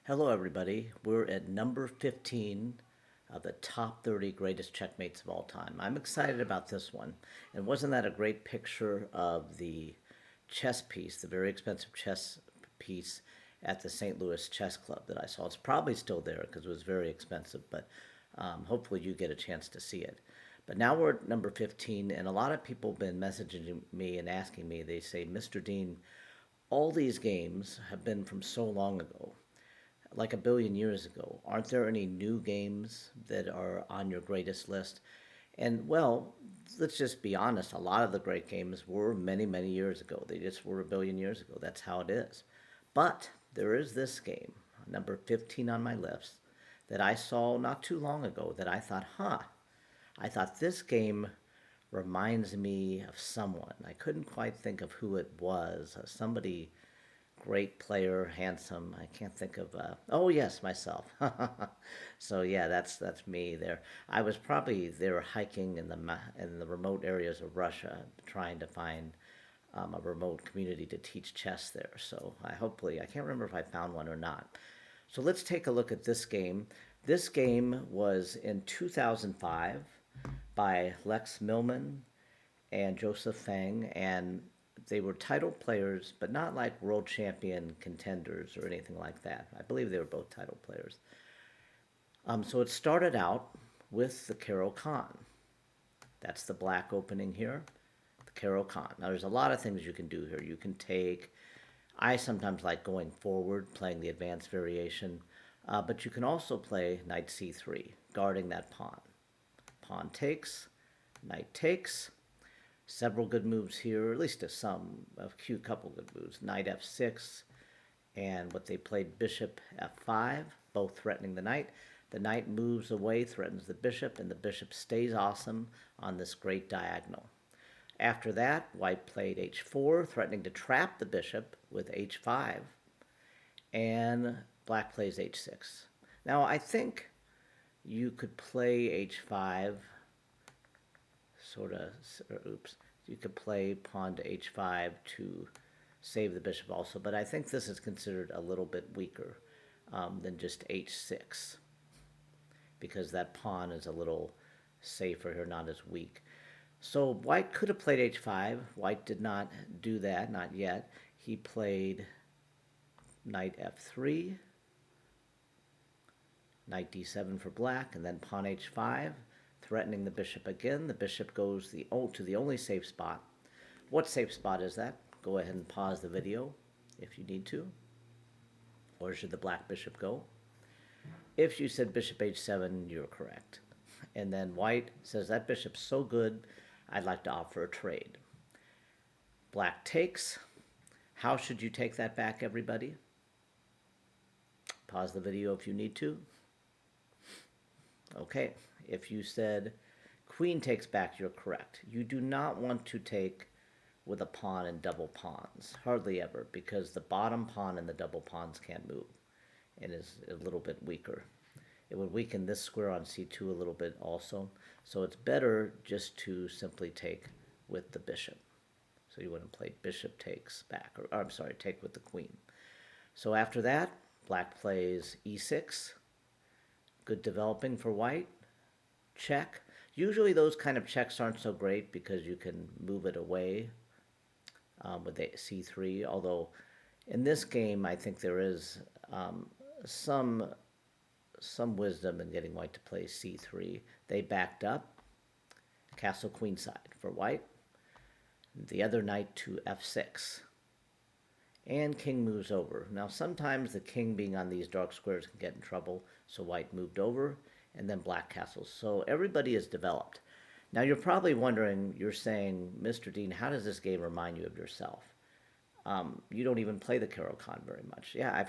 Hello, everybody. We're at number 15 of the top 30 greatest checkmates of all time. I'm excited about this one. And wasn't that a great picture of the chess piece, the very expensive chess piece at the St. Louis Chess Club that I saw? It's probably still there because it was very expensive, but hopefully you get a chance to see it. But now we're at number 15, and a lot of people have been messaging me and asking me, they say, Mr. Dean, all these games have been from so long ago, like a billion years ago. Aren't there any new games that are on your greatest list? And well, let's just be honest. A lot of the great games were many, many years ago. They just were a billion years ago. That's how it is. But there is this game, number 15 on my list, that I saw not too long ago that I thought, I thought this game reminds me of someone. I couldn't quite think of who it was. Somebody great player, handsome. I can't think of. Oh yes, myself. So yeah, that's me there. I was probably there hiking in the remote areas of Russia, trying to find a remote community to teach chess there. So I can't remember if I found one or not. So let's take a look at this game. This game was in 2005 by Lex Millman and Joseph Fang, and they were title players, but not like world champion contenders or anything like that. I believe they were both title players. So it started out with the Carol Khan. That's the black opening here, the Carol Khan. Now there's a lot of things you can do here. You can take, I sometimes like going forward, playing the advanced variation, but you can also play knight c3, guarding that pawn. Pawn takes, knight takes, several good moves here, at least a few couple good moves. Knight f6, and what they played, bishop f5, both threatening the knight. The knight moves away, threatens the bishop, and the bishop stays awesome on this great diagonal. After that, white played h4, threatening to trap the bishop with h5, and black plays h6. Now, I think you could play h5 sort of, oops, you could play pawn to h5 to save the bishop also, but I think this is considered a little bit weaker than just h6 because that pawn is a little safer here, not as weak. So white could have played h5. White did not do that, not yet. He played knight f3, knight d7 for black, and then pawn h5, threatening the bishop again. The bishop goes to the only safe spot. What safe spot is that? Go ahead and pause the video if you need to. Or should the black bishop go? If you said bishop h7, you're correct. And then white says, that bishop's so good, I'd like to offer a trade. Black takes. How should you take that back, everybody? Pause the video if you need to. Okay, if you said queen takes back, you're correct. You do not want to take with a pawn and double pawns, hardly ever, because the bottom pawn and the double pawns can't move and is a little bit weaker. It would weaken this square on c2 a little bit also, so it's better just to simply take with the bishop. So you wouldn't play bishop takes back, or I'm sorry, take with the queen. So after that, black plays e6. Good developing for white. Check. Usually those kind of checks aren't so great because you can move it away with the c3, although in this game I think there is some wisdom in getting white to play c3. They backed up, castle queenside for white, the other knight to f6, and king moves over. Now sometimes the king being on these dark squares can get in trouble, so white moved over, and then black castles. So everybody is developed. Now you're probably wondering, you're saying, Mr. Dean, how does this game remind you of yourself? You don't even play the Carol Khan very much. Yeah, I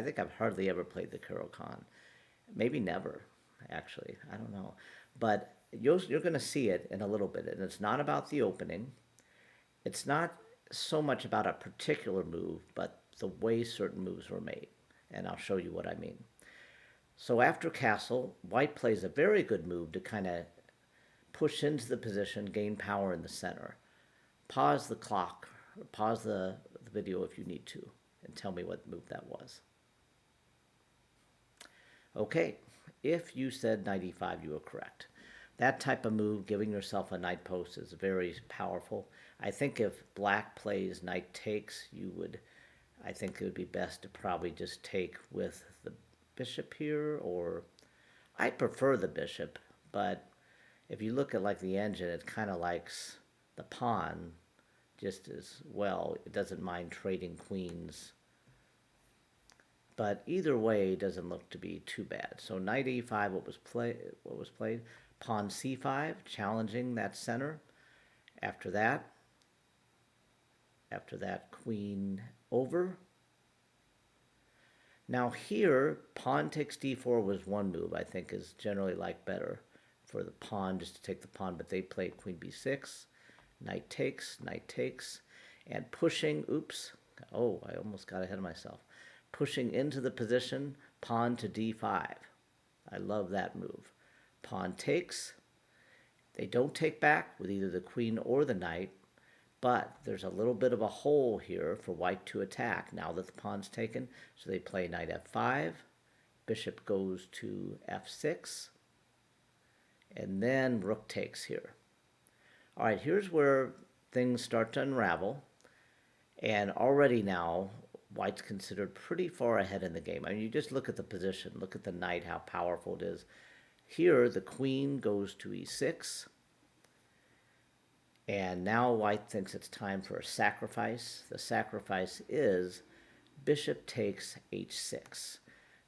think I've hardly ever played the Carol Khan. Maybe never, actually. I don't know. But you're going to see it in a little bit, and it's not about the opening. It's not so much about a particular move, but the way certain moves were made. And I'll show you what I mean. So after castle, white plays a very good move to kind of push into the position, gain power in the center. Pause the clock, or pause the video if you need to, and tell me what move that was. Okay, if you said knight e5, you were correct. That type of move, giving yourself a knight post, is very powerful. I think if black plays knight takes, I think it would be best to probably just take with the bishop here, or I prefer the bishop, but if you look at like the engine, it kind of likes the pawn just as well. It doesn't mind trading queens, but either way, it doesn't look to be too bad. So knight e5, what was played, pawn c5, challenging that center. After that, queen over. Now here, pawn takes d4 was one move I think is generally like better for the pawn, just to take the pawn, but they played queen b6, knight takes, and pushing, oops, oh, I almost got ahead of myself. Pushing into the position, pawn to d5. I love that move. Pawn takes. They don't take back with either the queen or the knight, but there's a little bit of a hole here for white to attack now that the pawn's taken. So they play knight f5, bishop goes to f6, and then rook takes here. All right, here's where things start to unravel. And already now, white's considered pretty far ahead in the game. I mean, you just look at the position, look at the knight, how powerful it is. Here, the queen goes to e6. And now white thinks it's time for a sacrifice. The sacrifice is bishop takes h6.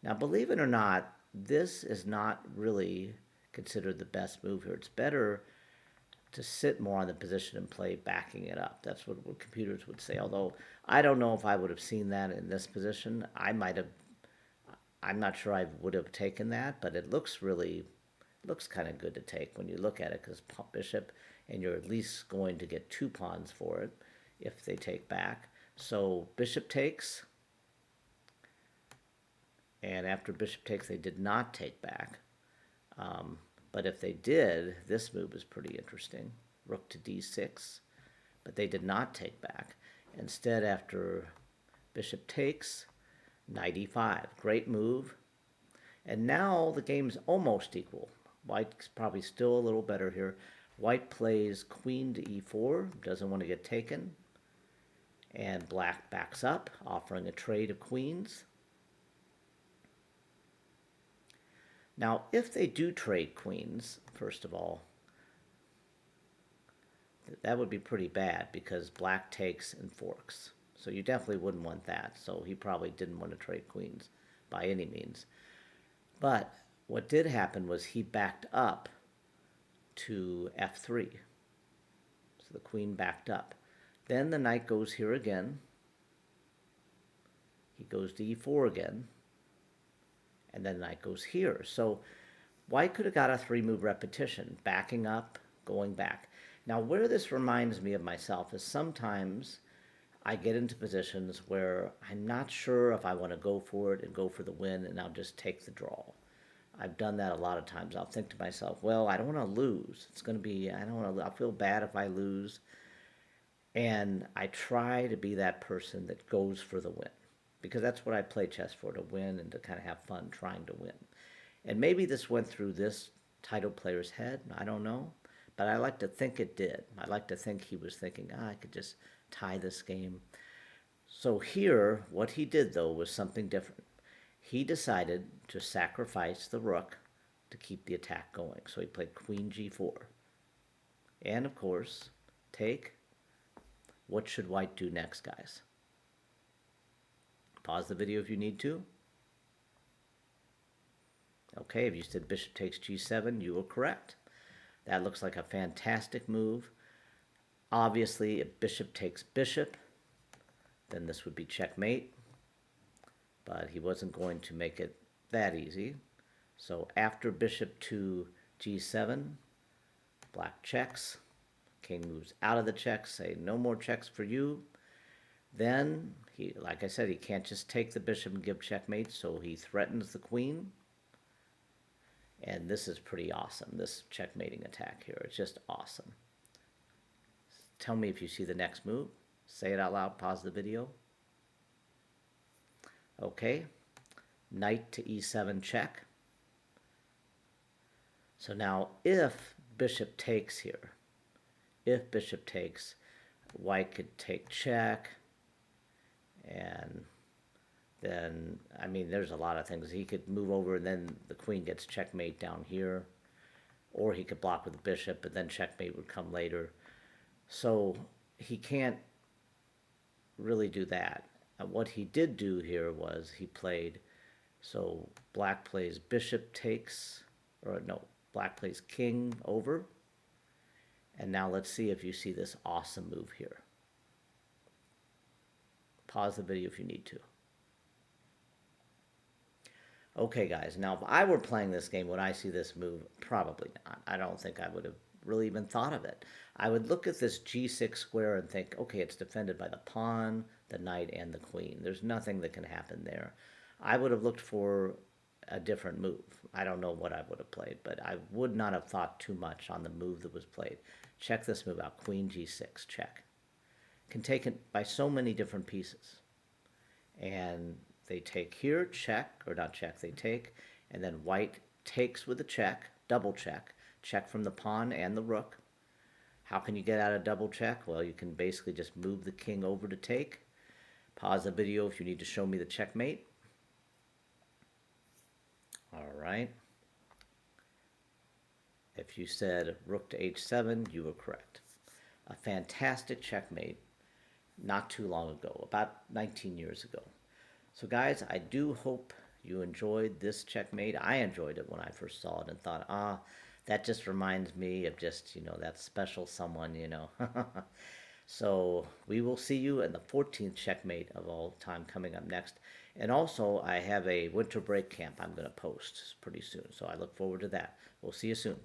Now, believe it or not, this is not really considered the best move here. It's better to sit more on the position and play backing it up. That's what computers would say. Although I don't know if I would have seen that in this position. I'm not sure I would have taken that, but it looks kind of good to take when you look at it, because bishop, and you're at least going to get two pawns for it if they take back. So bishop takes, and after bishop takes, they did not take back. But if they did, this move is pretty interesting. Rook to d6, but they did not take back. Instead, after bishop takes, knight e5. Great move. And now the game's almost equal. White's probably still a little better here. White plays queen to e4, doesn't want to get taken. And black backs up, offering a trade of queens. Now, if they do trade queens, first of all, that would be pretty bad because black takes and forks. So you definitely wouldn't want that. So he probably didn't want to trade queens by any means. But what did happen was he backed up to f3. So the queen backed up. Then the knight goes here again. He goes to e4 again. And then knight goes here. So white could have got a three-move repetition, backing up, going back. Now, where this reminds me of myself is sometimes I get into positions where I'm not sure if I want to go for it and go for the win, and I'll just take the draw. I've done that a lot of times. I'll think to myself, well, I don't want to lose. It's going to be, I'll feel bad if I lose. And I try to be that person that goes for the win, because that's what I play chess for, to win and to kind of have fun trying to win. And maybe this went through this title player's head, I don't know, but I like to think it did. I like to think he was thinking, I could just tie this game. So here, what he did, though, was something different. He decided to sacrifice the rook to keep the attack going. So he played queen g4. And, of course, take. What should white do next, guys? Pause the video if you need to. Okay, if you said bishop takes g7, you were correct. That looks like a fantastic move. Obviously, if bishop takes bishop, then this would be checkmate. But he wasn't going to make it that easy. So after bishop to g7, black checks. King moves out of the checks, say no more checks for you. Then, like I said, he can't just take the bishop and give checkmate, so he threatens the queen. And this is pretty awesome, this checkmating attack here. It's just awesome. Tell me if you see the next move. Say it out loud, pause the video. Okay, knight to e7 check. So now if bishop takes here, if bishop takes, white could take check, and then, I mean, there's a lot of things. He could move over and then the queen gets checkmate down here, or he could block with the bishop, but then checkmate would come later. So he can't really do that. And what he did do here was he played, so black plays bishop takes, or no, black plays king over. And now let's see if you see this awesome move here. Pause the video if you need to. Okay, guys, now if I were playing this game, would I see this move? Probably not. I don't think I would have really even thought of it. I would look at this g6 square and think, okay, it's defended by the pawn, the knight, and the queen. There's nothing that can happen there. I would have looked for a different move. I don't know what I would have played, but I would not have thought too much on the move that was played. Check this move out, queen g6, check. Can take it by so many different pieces. And they take here, check, or not check, they take, and then white takes with a check, double check from the pawn and the rook. How can you get out of double check? Well, you can basically just move the king over to take. Pause the video if you need to show me the checkmate. All right. If you said rook to h7, you were correct. A fantastic checkmate not too long ago, about 19 years ago. So guys, I do hope you enjoyed this checkmate. I enjoyed it when I first saw it and thought, that just reminds me of just, that special someone, So we will see you in the 14th checkmate of all time coming up next. And also, I have a winter break camp I'm going to post pretty soon. So I look forward to that. We'll see you soon.